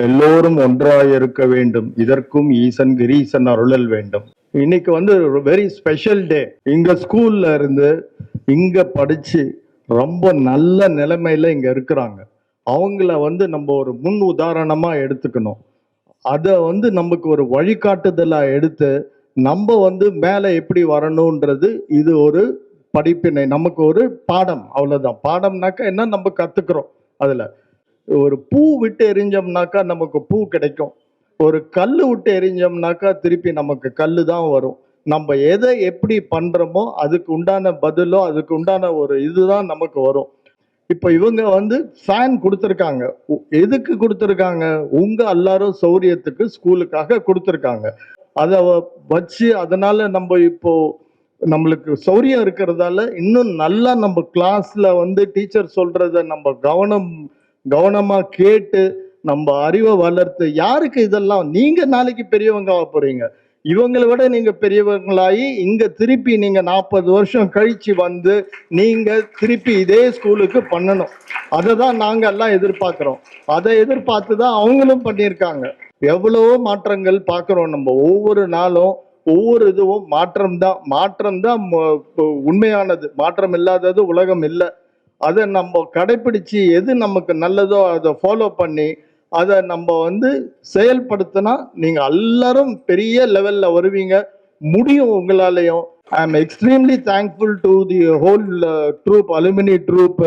எல்லோரும் ஒன்றாய் இருக்க வேண்டும், இதற்கும் ஈசன் கிரீசன் அருளல் வேண்டும். இன்னைக்கு வந்து வெரி ஸ்பெஷல் டே. இங்க ஸ்கூல்ல இருந்து இங்க படிச்சு ரொம்ப நல்ல நிலைமையில இங்க இருக்கிறாங்க. அவங்கள வந்து நம்ம ஒரு முன் உதாரணமா எடுத்துக்கணும். அதை வந்து நமக்கு ஒரு வழிகாட்டுதலா எடுத்து நம்ம வந்து மேலே எப்படி வரணுன்றது இது ஒரு படிப்பினை, நமக்கு ஒரு பாடம். அவ்வளவுதான். பாடம்னாக்கா என்ன, நம்ம கத்துக்கிறோம். அதுல ஒரு பூ விட்டு எரிஞ்சோம்னாக்கா நமக்கு பூ கிடைக்கும். ஒரு கல் விட்டு எரிஞ்சோம்னாக்கா திருப்பி நமக்கு கல்லு தான் வரும். நம்ம எதை எப்படி பண்றோமோ அதுக்கு உண்டான பதிலோ அதுக்கு உண்டான ஒரு இதுதான் நமக்கு வரும். இப்ப இவங்க வந்து ஃபேன் கொடுத்துருக்காங்க. எதுக்கு கொடுத்துருக்காங்க? உங்க எல்லாரும் சௌரியத்துக்கு ஸ்கூலுக்காக கொடுத்துருக்காங்க. அதை வச்சு அதனால நம்ம இப்போ நம்மளுக்கு சௌரியம் இருக்கிறதால இன்னும் நல்லா நம்ம கிளாஸ்ல வந்து டீச்சர் சொல்றத நம்ம கவனமா கேட்டு நம்ம அறிவை வளர்த்து, யாருக்கு இதெல்லாம் நீங்க நாளைக்கு பெரியவங்க ஆக போறீங்க. இவங்களை விட நீங்க பெரியவங்களாகி இங்க திருப்பி நீங்க 40 வருஷம் கழிச்சு வந்து நீங்க திருப்பி இதே ஸ்கூலுக்கு பண்ணணும். அதை தான் நாங்க எல்லாம் எதிர்பார்க்கிறோம். அதை எதிர்பார்த்து தான் அவங்களும் பண்ணியிருக்காங்க. எவ்வளவோ மாற்றங்கள் பார்க்கிறோம். நம்ம ஒவ்வொரு நாளும் ஒவ்வொரு இதுவும் மாற்றம் தான் உண்மையானது. மாற்றம் இல்லாதது உலகம் இல்லை. அதை நம்ம கடைபிடிச்சு எது நமக்கு நல்லதோ அதை ஃபாலோ பண்ணி அதை நம்ம வந்து செயல்படுத்தினா நீங்க எல்லாரும் பெரிய லெவல்ல வருவீங்க, முடியும் உங்களாலையும். I am extremely thankful to the whole troupe, alumni troupe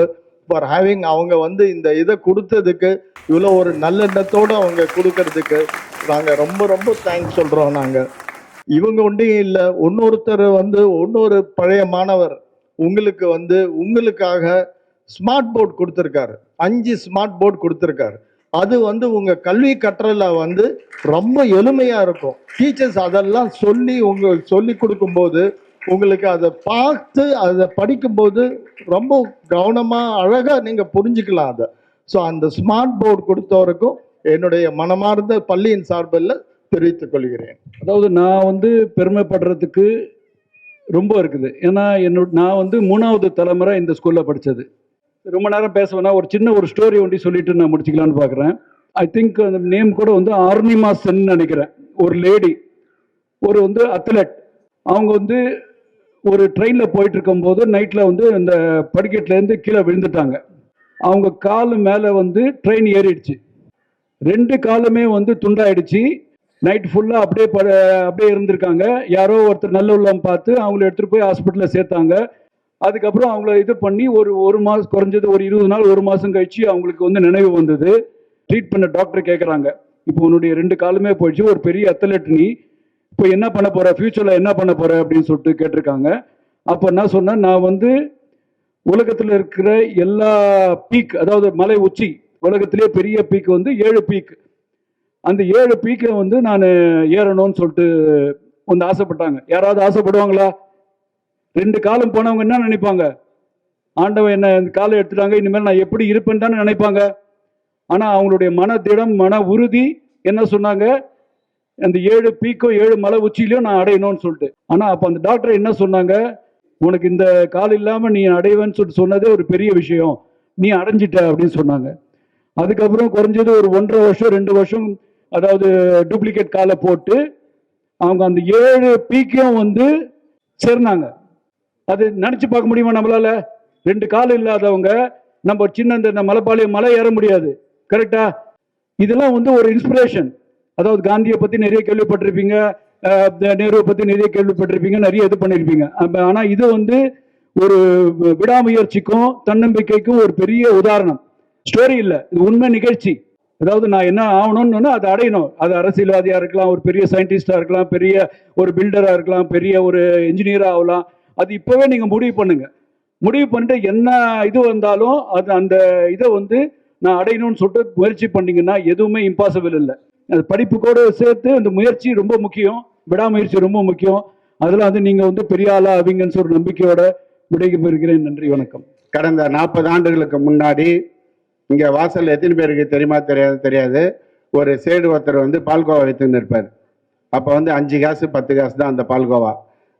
for having. அவங்க வந்து இந்த இதை கொடுத்ததுக்கு, இவ்வளோ ஒரு நல்லெண்ணத்தோடு அவங்க கொடுக்கறதுக்கு நாங்கள் ரொம்ப ரொம்ப தேங்க்ஸ் சொல்கிறோம். நாங்கள் இவங்க ஒன்றையும் இல்லை, இன்னொருத்தர் வந்து இன்னொரு பழைய மாணவர் உங்களுக்கு வந்து உங்களுக்காக ஸ்மார்ட் போர்டு கொடுத்துருக்காரு. 5 ஸ்மார்ட் போர்டு கொடுத்துருக்காரு. அது வந்து உங்க கல்வி கற்றல வந்து ரொம்ப எளிமையா இருக்கும். டீச்சர்ஸ் அதெல்லாம் சொல்லி கொடுக்கும்போது உங்களுக்கு அதை பார்த்து அதை படிக்கும்போது ரொம்ப கவனமா அழகா நீங்க புரிஞ்சுக்கலாம் அதை. ஸோ அந்த ஸ்மார்ட் போர்டு கொடுத்தவருக்கும் என்னுடைய மனமார்ந்த பள்ளியின் சார்பில் தெரிவித்துக் கொள்கிறேன். அதாவது நான் வந்து பெருமைப்படுறதுக்கு ரொம்ப இருக்குது. ஏன்னா நான் வந்து 3வது தலைமுறை இந்த ஸ்கூல்ல படித்தது. ரொம்ப நேரம் பேசுவேன்னா ஒரு ஸ்டோரி ஒண்டி சொல்லிட்டு நான் முடிச்சுக்கலான்னு பார்க்குறேன். ஐ திங்க் அந்த நேம் கூட வந்து ஆர்னிமா சென் நினைக்கிறேன். ஒரு லேடி, ஒரு வந்து அத்லெட். அவங்க வந்து ஒரு ட்ரெயினில் போயிட்டு இருக்கும்போது நைட்டில் வந்து இந்த படிக்கட்டுலேருந்து கீழே விழுந்துட்டாங்க. அவங்க காலு மேலே வந்து ட்ரெயின் ஏறிடுச்சு. 2 காலுமே வந்து துண்டாயிடுச்சு. நைட் ஃபுல்லாக அப்படியே இருந்திருக்காங்க. யாரோ ஒருத்தர் நல்ல உள்ளம் பார்த்து அவங்கள எடுத்துகிட்டு போய் ஹாஸ்பிட்டலில் சேர்த்தாங்க. அதுக்கப்புறம் அவங்கள இது பண்ணி ஒரு மாதம், குறைஞ்சது ஒரு 20 நாள் 1 மாதம் கழிச்சு அவங்களுக்கு வந்து நினைவு வந்தது. ட்ரீட் பண்ண டாக்டர் கேட்குறாங்க, இப்போ உன்னுடைய 2 காலுமே போயிடுச்சு, ஒரு பெரிய அத்லெட், நீ இப்போ என்ன பண்ண போற, ஃபியூச்சரில் என்ன பண்ண போற அப்படின்னு சொல்லிட்டு கேட்டிருக்காங்க. அப்போ என்ன சொன்னேன், நான் வந்து உலகத்தில் இருக்கிற எல்லா பீக், அதாவது மலை உச்சி, உலகத்திலே பெரிய பீக் வந்து 7 பீக். அந்த 7 பீக்கை வந்து நான் ஏறணும்னு சொல்லிட்டு வந்து ஆசைப்பட்டாங்க. யாராவது ஆசைப்படுவாங்களா? 2 காலம் போனவங்க என்ன நினைப்பாங்க? ஆண்டவன் என்ன இந்த காலை எடுத்துட்டாங்க, இனிமேல் நான் எப்படி இருப்பேன்னு தானே நினைப்பாங்க. ஆனா அவங்களுடைய மன திடம், மன உறுதி என்ன சொன்னாங்க, அந்த 7 பீக்கோ 7 மலை உச்சியிலையும் நான் அடையணும்னு சொல்லிட்டு. ஆனா அப்ப அந்த டாக்டர் என்ன சொன்னாங்க, உனக்கு இந்த கால் இல்லாம நீ அடைவேன்னு சொல்லிட்டு சொன்னதே ஒரு பெரிய விஷயம், நீ அடைஞ்சிட்ட அப்படின்னு சொன்னாங்க. அதுக்கப்புறம் குறைஞ்சது ஒரு 1.5 வருஷம் 2 வருஷம், அதாவது டூப்ளிகேட் காலை போட்டு அவங்க அந்த 7 பீக்கையும் வந்து சேர்ந்தாங்க. அது நினைச்சு பார்க்க முடியுமா நம்மளால? 2 கால் இல்லாதவங்க நம்ம சின்ன இந்த மலைப்பாளையம் மலை ஏற முடியாது. கரெக்டா? இதெல்லாம் வந்து ஒரு இன்ஸ்பிரேஷன். அதாவது காந்தியை பத்தி நிறைய கேள்விப்பட்டிருப்பீங்க, நேருவை பத்தி நிறைய கேள்விப்பட்டிருப்பீங்க, நிறைய இது பண்ணிருப்பீங்க. ஆனா இது வந்து ஒரு விடாமுயற்சிக்கும் தன்னம்பிக்கைக்கும் ஒரு பெரிய உதாரணம். ஸ்டோரி இல்லை, இது உண்மை நிகழ்ச்சி. அதாவது நான் என்ன ஆகணும்னு அதை அடையணும். அது அரசியல்வாதியா இருக்கலாம், ஒரு பெரிய சயின்டிஸ்டா இருக்கலாம், பெரிய ஒரு பில்டரா இருக்கலாம், பெரிய ஒரு இன்ஜினியரா ஆகலாம். அது இப்பவே நீங்க முடிவு பண்ணுங்க. முடிவு பண்ணிட்டு என்ன இது வந்தாலும் அது அந்த இதை வந்து நான் அடையணும்னு சொல்லிட்டு முயற்சி பண்ணீங்கன்னா எதுவுமே இம்பாசிபிள் இல்லை. அது படிப்புக்கூட சேர்த்து அந்த முயற்சி ரொம்ப முக்கியம், விடாமுயற்சி ரொம்ப முக்கியம். அதெல்லாம் வந்து நீங்க வந்து பெரிய ஆளா ஆவீங்கன்னு ஒரு நம்பிக்கையோட விடைக்கு போயிருக்கிறேன். நன்றி, வணக்கம். கடந்த 40 ஆண்டுகளுக்கு முன்னாடி இங்க வாசல் எத்தனை பேருக்கு தெரியுமா தெரியாது, ஒரு சேடு ஒருத்தர் வந்து பால்கோவா வித்துன்னு இருப்பார். அப்போ வந்து 5 காசு 10 காசு தான் அந்த பால்கோவா.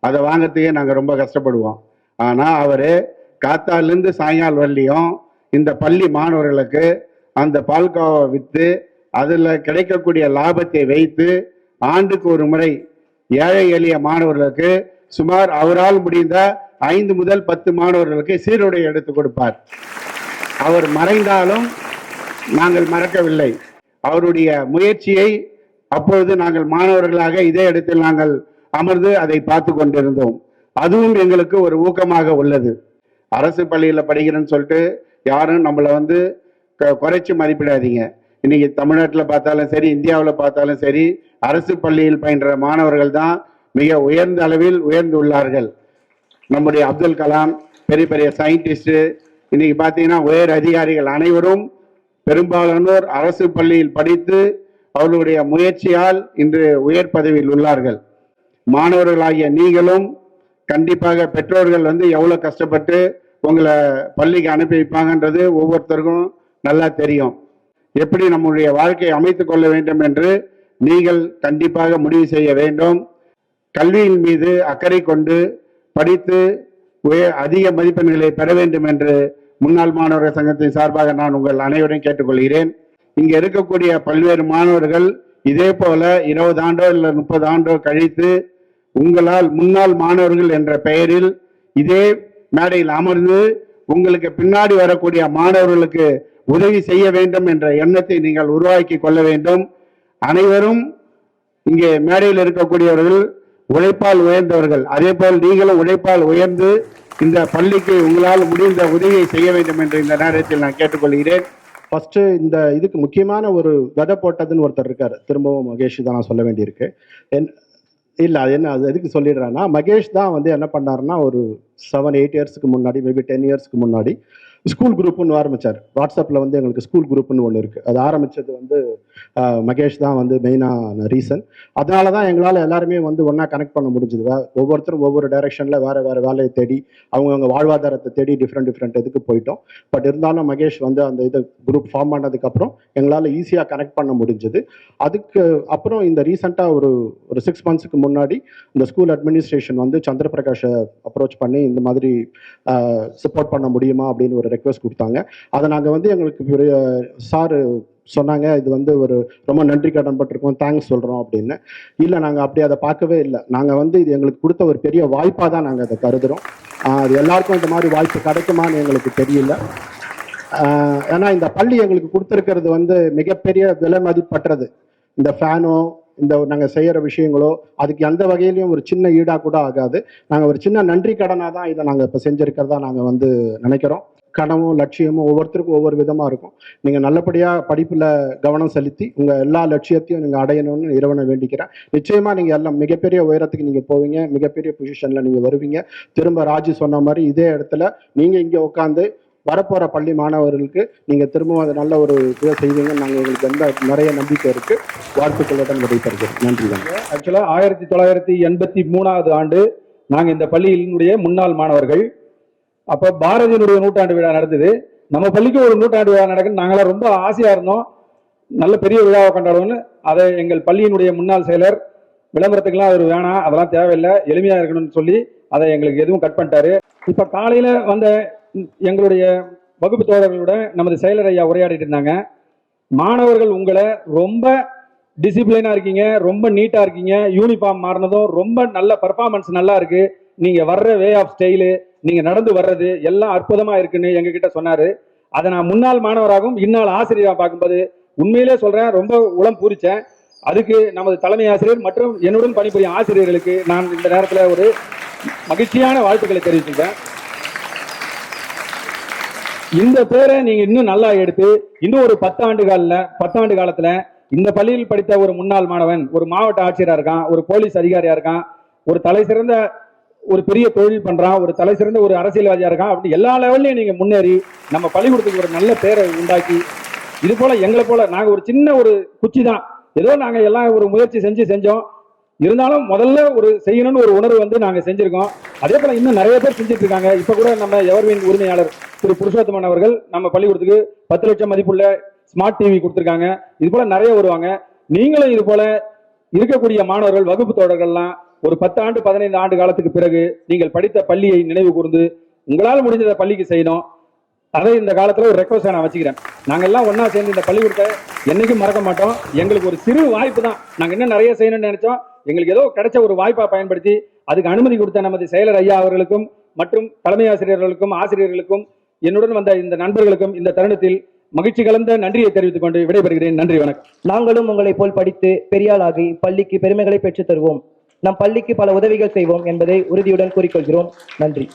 அதை வாங்கிறதுக்கே நாங்கள் ரொம்ப கஷ்டப்படுவோம். ஆனால் அவர் காத்தாலேருந்து சாயங்காலம் வரலையும் இந்த பள்ளி மாணவர்களுக்கு அந்த பால்கோவா விற்று அதில் கிடைக்கக்கூடிய லாபத்தை வைத்து ஆண்டுக்கு ஒரு முறை ஏழை எளிய மாணவர்களுக்கு சுமார் அவரால் முடிந்த 5 முதல் 10 மாணவர்களுக்கு சீருடை எடுத்து கொடுப்பார். அவர் மறைந்தாலும் நாங்கள் மறக்கவில்லை. அவருடைய முயற்சியை அப்பொழுது நாங்கள் மாணவர்களாக இதே இடத்தில் நாங்கள் அமர்ந்து அதை பார்த்து கொண்டிருந்தோம். அதுவும் எங்களுக்கு ஒரு ஊக்கமாக உள்ளது. அரசு பள்ளியில் படிக்கிறேன்னு சொல்லிட்டு யாரும் நம்மளை வந்து குறைச்சி மதிப்பிடாதீங்க. இன்னைக்கு தமிழ்நாட்டில் பார்த்தாலும் சரி, இந்தியாவில் பார்த்தாலும் சரி, அரசு பள்ளியில் பயின்ற மாணவர்கள் தான் மிக உயர்ந்த அளவில் உயர்ந்து உள்ளார்கள். நம்முடைய அப்துல் கலாம், பெரிய பெரிய சயின்டிஸ்ட், இன்னைக்கு பார்த்தீங்கன்னா உயர் அதிகாரிகள் அனைவரும் பெரும்பாலானோர் அரசு பள்ளியில் படித்து அவர்களுடைய முயற்சியால் இன்று உயர் பதவியில் உள்ளார்கள். மாணவர்களாகிய நீங்களும் கண்டிப்பாக பெற்றோர்கள் வந்து எவ்வளவு கஷ்டப்பட்டு உங்களை பள்ளிக்கு அனுப்பி வைப்பாங்கன்றது ஒவ்வொருத்தருக்கும் நல்லா தெரியும். எப்படி நம்முடைய வாழ்க்கையை அமைத்துக் கொள்ள வேண்டும் என்று நீங்கள் கண்டிப்பாக முடிவு செய்ய வேண்டும். கல்வியின் மீது அக்கறை கொண்டு படித்து அதிக மதிப்பெண்களை பெற வேண்டும் என்று முன்னாள் மாணவர் சங்கத்தின் சார்பாக நான் உங்கள் அனைவரையும் கேட்டுக்கொள்கிறேன். இங்க இருக்கக்கூடிய பல்வேறு மாணவர்கள் இதே போல 20 ஆண்டோ இல்லை 30 ஆண்டோ கழித்து உங்களால் முன்னாள் மாணவர்கள் என்ற பெயரில் இதே மேடையில் அமர்ந்து உங்களுக்கு பின்னாடி வரக்கூடிய மாணவர்களுக்கு உதவி செய்ய வேண்டும் என்ற எண்ணத்தை நீங்கள் உருவாக்கி கொள்ள வேண்டும். அனைவரும் இங்கே மேடையில் இருக்கக்கூடியவர்கள் உழைப்பால் உயர்ந்தவர்கள். அதே போல் நீங்களும் உழைப்பால் உயர்ந்து இந்த பள்ளிக்கு உங்களால் முடிந்த உதவியை செய்ய வேண்டும் என்று இந்த நேரத்தில் நான் கேட்டுக்கொள்கிறேன். ஃபர்ஸ்ட் இந்த இதுக்கு முக்கியமான ஒரு விதை போட்டதுன்னு ஒருத்தர் இருக்காரு. திரும்பவும் மகேஷ் தான் நான் சொல்ல வேண்டியிருக்கு. இல்லை அது என்ன, அது எதுக்கு சொல்லிடுறேன்னா, மகேஷ் தான் வந்து என்ன பண்ணாருன்னா, ஒரு 7-8 இயர்ஸ்க்கு முன்னாடி, மேபி 10 இயர்ஸ்க்கு முன்னாடி ஸ்கூல் குரூப்னு ஆரம்பிச்சார். வாட்ஸ்அப்பில் வந்து எங்களுக்கு ஸ்கூல் குரூப்னு ஒன்று இருக்குது. அது ஆரம்பித்தது வந்து மகேஷ் தான் வந்து மெயினான ரீசன். அதனால தான் எங்களால் எல்லாருமே வந்து ஒன்றா கனெக்ட் பண்ண முடிஞ்சுது. ஒவ்வொருத்தரும் ஒவ்வொரு டைரெக்ஷனில் வேறு வேலையை தேடி அவங்கவுங்க வாழ்வாதாரத்தை தேடி டிஃப்ரெண்ட் இதுக்கு போயிட்டோம். பட் இருந்தாலும் மகேஷ் வந்து அந்த இது குரூப் ஃபார்ம் பண்ணதுக்கப்புறம் எங்களால் ஈஸியாக கனெக்ட் பண்ண முடிஞ்சுது. அதுக்கு அப்புறம் இந்த ரீசெண்டாக ஒரு 6 மந்த்ஸுக்கு முன்னாடி இந்த ஸ்கூல் அட்மினிஸ்ட்ரேஷன் வந்து சந்திரபிரகாஷை அப்ரோச் பண்ணி இந்த மாதிரி சப்போர்ட் பண்ண முடியுமா அப்படின்னு ஒரு ரெக்வஸ்ட் கொடுத்தாங்க. அதை நாங்கள் வந்து எங்களுக்கு சார் சொன்னாங்க, இது வந்து ஒரு ரொம்ப நன்றி கடன் பட்டிருக்கோம், தேங்க்ஸ் சொல்கிறோம் அப்படின்னு. இல்லை, நாங்கள் அப்படி அதை பார்க்கவே இல்லை. நாங்கள் வந்து இது எங்களுக்கு கொடுத்த ஒரு பெரிய வாய்ப்பாக தான் நாங்கள் அதை கருதுகிறோம். அது எல்லாருக்கும் இந்த மாதிரி வாய்ப்பு கிடைக்குமான்னு எங்களுக்கு தெரியல. ஏன்னா இந்த பள்ளி எங்களுக்கு கொடுத்துருக்கிறது வந்து மிகப்பெரிய விலை மதிப்பற்றது. இந்த ஃபேனோ இந்த நாங்கள் செய்கிற விஷயங்களோ அதுக்கு எந்த வகையிலையும் ஒரு சின்ன ஈடாக கூட ஆகாது. நாங்கள் ஒரு சின்ன நன்றி கடனாக தான் இதை நாங்கள் இப்போ செஞ்சுருக்கிறதா நாங்கள் வந்து நினைக்கிறோம். கனவும் லட்சியமும் ஒவ்வொருத்தருக்கும் ஒவ்வொரு விதமாக இருக்கும். நீங்கள் நல்லபடியாக படிப்பில் கவனம் செலுத்தி உங்கள் எல்லா லட்சியத்தையும் நீங்கள் அடையணும்னு இறைவனை வேண்டிக்கிறேன். நிச்சயமாக நீங்கள் எல்லாம் மிகப்பெரிய உயரத்துக்கு நீங்கள் போவீங்க, மிகப்பெரிய பொசிஷனில் நீங்கள் வருவீங்க. திரும்ப ராஜு சொன்ன மாதிரி இதே இடத்துல நீங்கள் இங்கே உட்காந்து வரப்போகிற பள்ளி மாணவர்களுக்கு நீங்கள் திரும்பவும் அதை நல்ல ஒரு இதை செய்வீங்கன்னு நாங்கள் எங்களுக்கு நிறைய நம்பிக்கை இருக்குது. வாழ்த்துக்களுடன் விடைபெறுகிறேன். நன்றி. ஆக்சுவலாக 1983ஆவது ஆண்டு நாங்கள் இந்த பள்ளியினுடைய முன்னாள் மாணவர்கள். அப்போ பாரதியினுடைய 100ஆண்டு விழா நடந்தது. நம்ம பள்ளிக்கு ஒரு 100ஆண்டு விழா நடக்குன்னு நாங்களாம் ரொம்ப ஆசையாக இருந்தோம். நல்ல பெரிய விழாவை கொண்டாடுவோன்னு அதை எங்கள் பள்ளியினுடைய முன்னாள் செயலர் விளம்பரத்துக்கெல்லாம் அவர் வேணாம், அதெல்லாம் தேவையில்லை, எளிமையாக இருக்கணும்னு சொல்லி அதை எங்களுக்கு எதுவும் கட் பண்ணிட்டாரு. இப்போ காலையில் வந்த எங்களுடைய வகுப்பு தோழர்களோட நமது செயலர் ஐயா உரையாடிட்டு இருந்தாங்க. மாணவர்கள் உங்களை ரொம்ப டிசிப்ளினாக இருக்கீங்க, ரொம்ப நீட்டாக இருக்கீங்க, யூனிஃபார்ம் மாறினதும் ரொம்ப நல்ல பர்ஃபார்மன்ஸ் நல்லா இருக்கு, நீங்கள் வர்ற வே ஆஃப் ஸ்டைலு, நீங்கள் நடந்து வர்றது எல்லாம் அற்புதமாக இருக்குன்னு எங்ககிட்ட சொன்னார். அதை நான் முன்னாள் மாணவராகவும் இந்நாள் ஆசிரியராக பார்க்கும்போது உண்மையிலே சொல்கிறேன், ரொம்ப உளம் பூரிச்சேன். அதுக்கு நமது தலைமை ஆசிரியர் மற்றும் என்னுடன் பணிபுரியும் ஆசிரியர்களுக்கு நான் இந்த நேரத்தில் ஒரு மகிழ்ச்சியான வாழ்த்துக்களை தெரிவிச்சுட்டேன். இந்த பேரை நீங்க இன்னும் நல்லா எடுத்து இன்னும் ஒரு 10 ஆண்டு காலத்துல இந்த பள்ளியில் படித்த ஒரு முன்னாள் மாணவன் ஒரு மாவட்ட ஆட்சியரா இருக்கான், ஒரு போலீஸ் அதிகாரியா இருக்கான், ஒரு தலை சிறந்த ஒரு பெரிய தொழில் பண்றான், ஒரு தலை சிறந்த ஒரு அரசியல்வாதியா இருக்கான், அப்படி எல்லா லெவல்லையும் நீங்க முன்னேறி நம்ம பள்ளிக்கூடத்துக்கு ஒரு நல்ல பேரை உண்டாக்கி, இது போல எங்களை போல நாங்க ஒரு சின்ன ஒரு குச்சி தான், ஏதோ நாங்க எல்லாம் ஒரு முயற்சி செஞ்சோம். இருந்தாலும் முதல்ல ஒரு செய்யணும்னு ஒரு உணர்வு வந்து நாங்க செஞ்சிருக்கோம். அதே போல இன்னும் நிறைய பேர் செஞ்சுட்டு இருக்காங்க. இப்ப கூட நம்ம எவர்வின் உரிமையாளர் திரு புருஷோத்தமன் அவர்கள் நம்ம பள்ளிக்கூடத்துக்கு 10 லட்சம் மதிப்புள்ள ஸ்மார்ட் டிவி கொடுத்திருக்காங்க. இது போல நிறைய வருவாங்க. நீங்களும் இது போல இருக்கக்கூடிய மாணவர்கள் வகுப்பு தோழர்கள்லாம் ஒரு 10 ஆண்டு 15 ஆண்டு காலத்துக்கு பிறகு நீங்கள் படித்த பள்ளியை நினைவு கூர்ந்து உங்களால் முடிஞ்சதை பள்ளிக்கு செய்யணும். அதை இந்த காலத்துல ஒரு ரெக்வஸ்டா நான் வச்சுக்கிறேன். நாங்க எல்லாம் ஒண்ணா சேர்ந்து இந்த பள்ளிக்கூடத்தை என்னைக்கும் மறக்க மாட்டோம். எங்களுக்கு ஒரு சிறு வாய்ப்பு தான், நாங்க இன்னும் நிறைய செய்யணும்னு நினைச்சோம். எங்களுக்கு ஏதோ கிடைச்ச ஒரு வாய்ப்பா பயன்படுத்தி அதுக்கு அனுமதி கொடுத்த நமது செயலர் ஐயா அவர்களுக்கும் மற்றும் தலைமை ஆசிரியர்களுக்கும் ஆசிரியர்களுக்கும் என்னுடன் வந்த இந்த நண்பர்களுக்கும் இந்த தருணத்தில் மகிழ்ச்சி கலந்த நன்றியை தெரிவித்துக் கொண்டு விடைபெறுகிறேன். நன்றி, வணக்கம். நாங்களும் உங்களைப் போல் படித்து பெரியாளாகி பள்ளிக்கு பெருமைகளை பெற்றுத் தருவோம். நம் பள்ளிக்கு பல உதவிகள் செய்வோம் என்பதை உறுதியுடன் கூறிக்கொள்கிறோம். நன்றி.